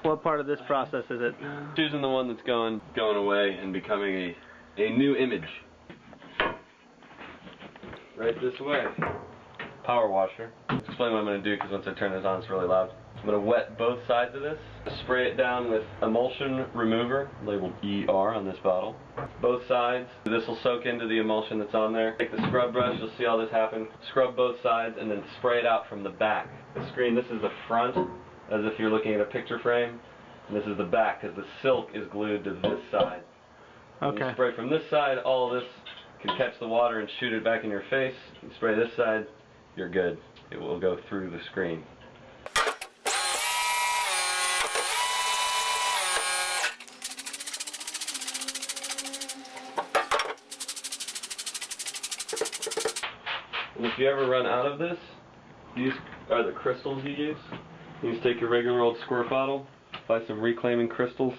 What part of this process is it? Choosing the one that's going away and becoming a new image. Right this way. Power washer. I'll explain what I'm going to do because once I turn this on it's really loud. I'm going to wet both sides of this. Spray it down with emulsion remover, labeled ER on this bottle. Both sides. This will soak into the emulsion that's on there. Take the scrub brush, you'll see all this happen. Scrub both sides and then spray it out from the back. The screen, this is the front, as if you're looking at a picture frame. And this is the back because the silk is glued to this side. Okay. When you spray from this side, all of this can catch the water and shoot it back in your face. You spray this side, you're good. It will go through the screen. And if you ever run out of this, these are the crystals you use. You just take your regular old squirt bottle, buy some reclaiming crystals.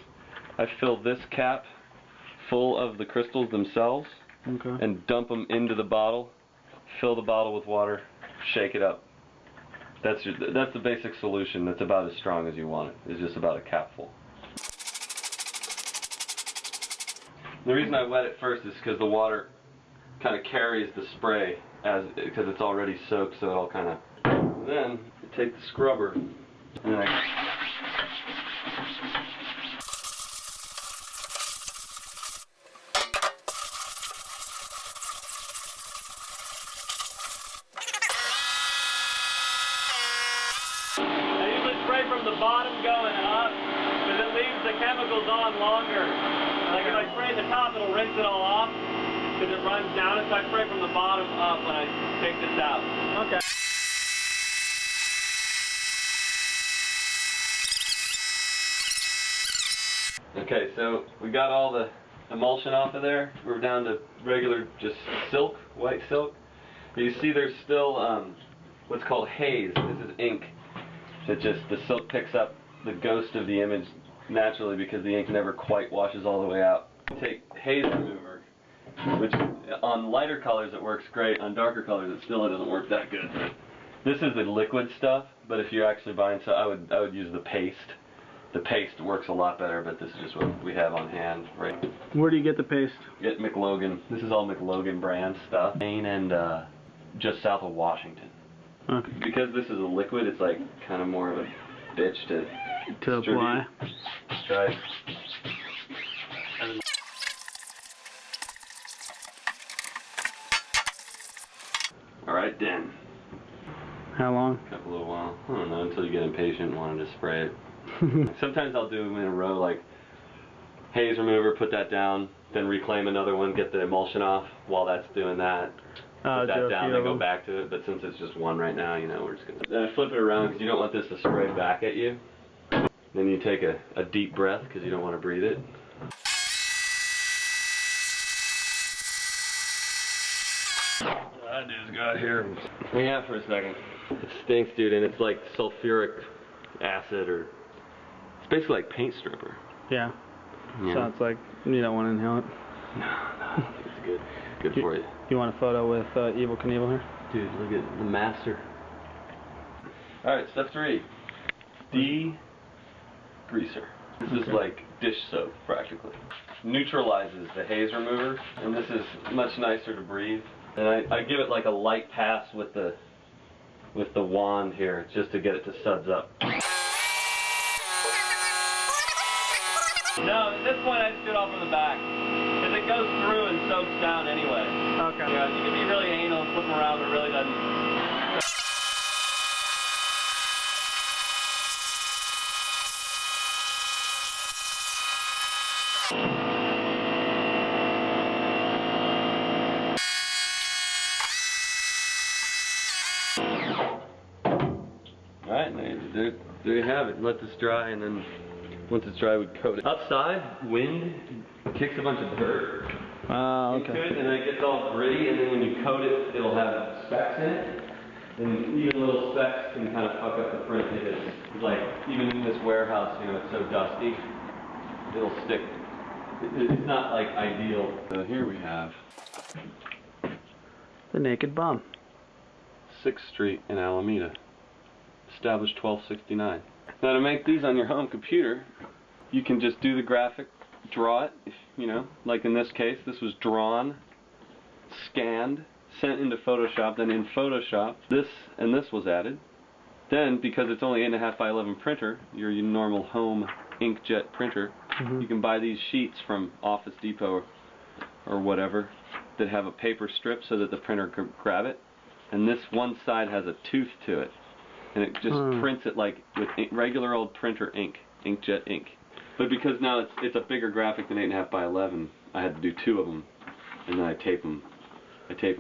I fill this cap full of the crystals themselves, okay, and dump them into the bottle. Fill the bottle with water, shake it up. That's the basic solution. That's about as strong as you want it. It's just about a capful. The reason I wet it first is because the water kind of carries the spray because it's already soaked, so it'll kind of. Then you take the scrubber and then I. Spray from the bottom going up because it leaves the chemicals on longer. Like if I spray at the top, it'll rinse it all off because it runs down. So I spray from the bottom up when I take this out. Okay. Okay, so we got all the emulsion off of there. We're down to regular just silk, white silk. But you see there's still what's called haze. This is ink. It just, the silk picks up the ghost of the image naturally because the ink never quite washes all the way out. Take haze remover, which on lighter colors it works great, on darker colors it doesn't work that good. This is the liquid stuff, but if you're actually buying, so I would use the paste. The paste works a lot better, but this is just what we have on hand, right? Where do you get the paste? Get McLogan. This is all McLogan brand stuff. Maine and just south of Washington. Okay. Because this is a liquid, it's like kind of more of a bitch to apply. Try it. Alright then. How long? A little while. I don't know, until you get impatient and wanting to spray it. Sometimes I'll do them in a row, like haze remover, put that down, then reclaim another one, get the emulsion off while that's doing that. Put that down, then go back to it, but since it's just one right now, you know, we're just going to... Then I flip it around because you don't want this to spray back at you. Then you take a deep breath because you don't want to breathe it. That dude's got here. Yeah, for a second. It stinks, dude, and it's like sulfuric acid or... It's basically like paint stripper. Yeah. Sounds like you don't want to inhale it. No, it's good. Good for you. You want a photo with Evel Knievel here? Dude, look at the master. Alright, step 3. Degreaser. This is like dish soap, practically. Neutralizes the haze remover, and this is much nicer to breathe. And I give it like a light pass with the wand here, just to get it to suds up. No, at this point I just do it off from the back. Because it goes through and soaks down anyway. Okay. You know, you can be really anal and flip them around, but it really doesn't. Alright, there you have it. Let this dry, and then once it's dry, we coat it. Outside, wind kicks a bunch of dirt into it, and then it gets all gritty, and then when you coat it, it'll have specks in it. And even little specks can kind of fuck up the print because, like, even in this warehouse, you know, it's so dusty, it'll stick. It's not, like, ideal. So here we have the Naked Bum. 6th Street in Alameda. established 1269. Now to make these on your home computer, you can just do the graphic, draw it, you know, like in this case, this was drawn, scanned, sent into Photoshop, then in Photoshop, this and this was added. Then, because it's only 8.5 by 11 printer, your normal home inkjet printer, you can buy these sheets from Office Depot or whatever that have a paper strip so that the printer can grab it. And this one side has a tooth to it. And it just prints it like with regular old printer ink, inkjet ink. But because now it's a bigger graphic than 8.5 by 11, I had to do 2 of them, and then I tape them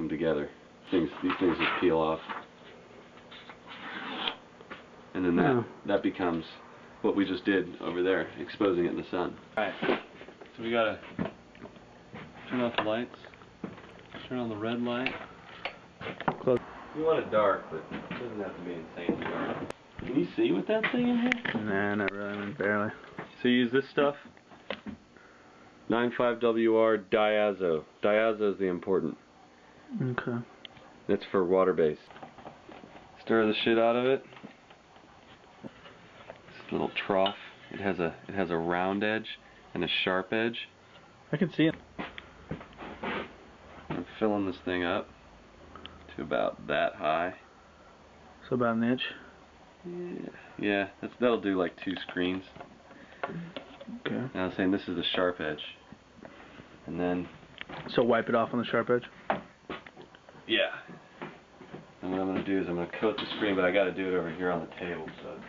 together. These things just peel off, and then that becomes what we just did over there, exposing it in the sun. All right, so we gotta turn off the lights, turn on the red light. Close. You want it dark, but it doesn't have to be insanely dark. Can you see with that thing in here? Nah, not really. I mean, barely. So you use this stuff. 95WR diazo. Diazo is the important. Okay. That's for water-based. Stir the shit out of it. This little trough. It has a round edge and a sharp edge. I can see it. I'm filling this thing up to about that high. So about an inch. Yeah, that'll do like 2 screens. Okay. Now I was saying this is the sharp edge. And then... So wipe it off on the sharp edge? Yeah. And what I'm going to do is I'm going to coat the screen, but I got to do it over here on the table. So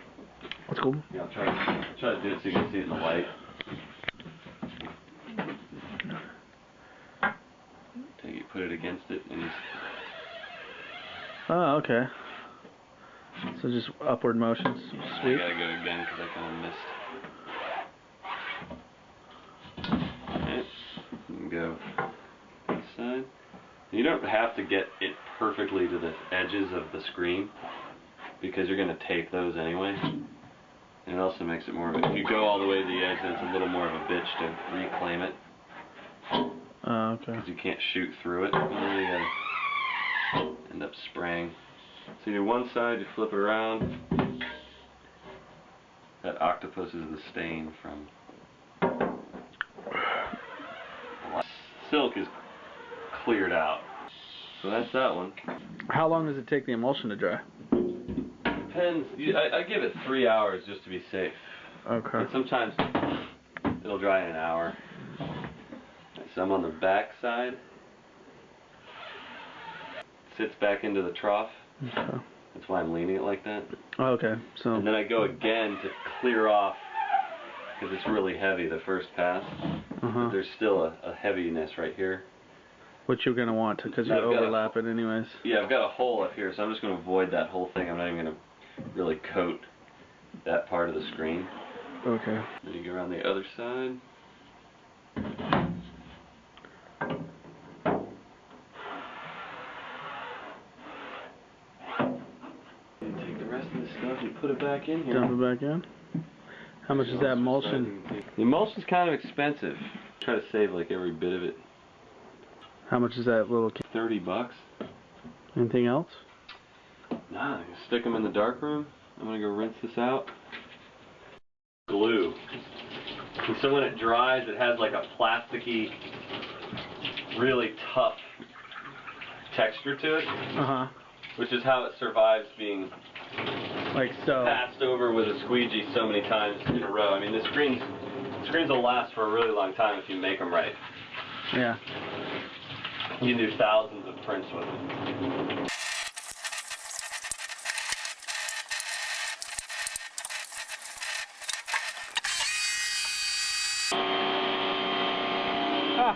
That's cool. yeah, I'll try to do it so you can see it in the light. Take it, put it against it, and you... Oh, okay. So just upward motions. Yeah, Sweet. I gotta go again because I kind of missed. Alright, you can go this side. You don't have to get it perfectly to the edges of the screen because you're going to tape those anyway. And it also makes it more of a... If you go all the way to the edge, then it's a little more of a bitch to reclaim it. Okay. Because you can't shoot through it. You gotta end up spraying. So you do one side, you flip it around. That octopus is the stain from... Silk is cleared out. So that's that one. How long does it take the emulsion to dry? Depends. I give it 3 hours just to be safe. Okay. But sometimes it'll dry in an hour. So I'm on the back side. Sits back into the trough. Okay. That's why I'm leaning it like that. Oh, okay. So. And then I go again to clear off because it's really heavy the first pass. But there's still a heaviness right here. Which you're going to want to because you overlap it anyways. Yeah, I've got a hole up here, so I'm just going to avoid that whole thing. I'm not even going to really coat that part of the screen. Okay. Then you go around the other side. And take the rest of the stuff and put it back in here. Dump it back in? How much is that emulsion? The emulsion's kind of expensive. Try to save like every bit of it. How much is that little kit? $30. Anything else? Nah, you stick them in the dark room. I'm gonna go rinse this out. Glue. And so when it dries, it has like a plasticky, really tough texture to it. Which is how it survives being like so passed over with a squeegee so many times in a row. I mean, the screens will last for a really long time if you make them right. Yeah. You can do thousands of prints with it. Ah.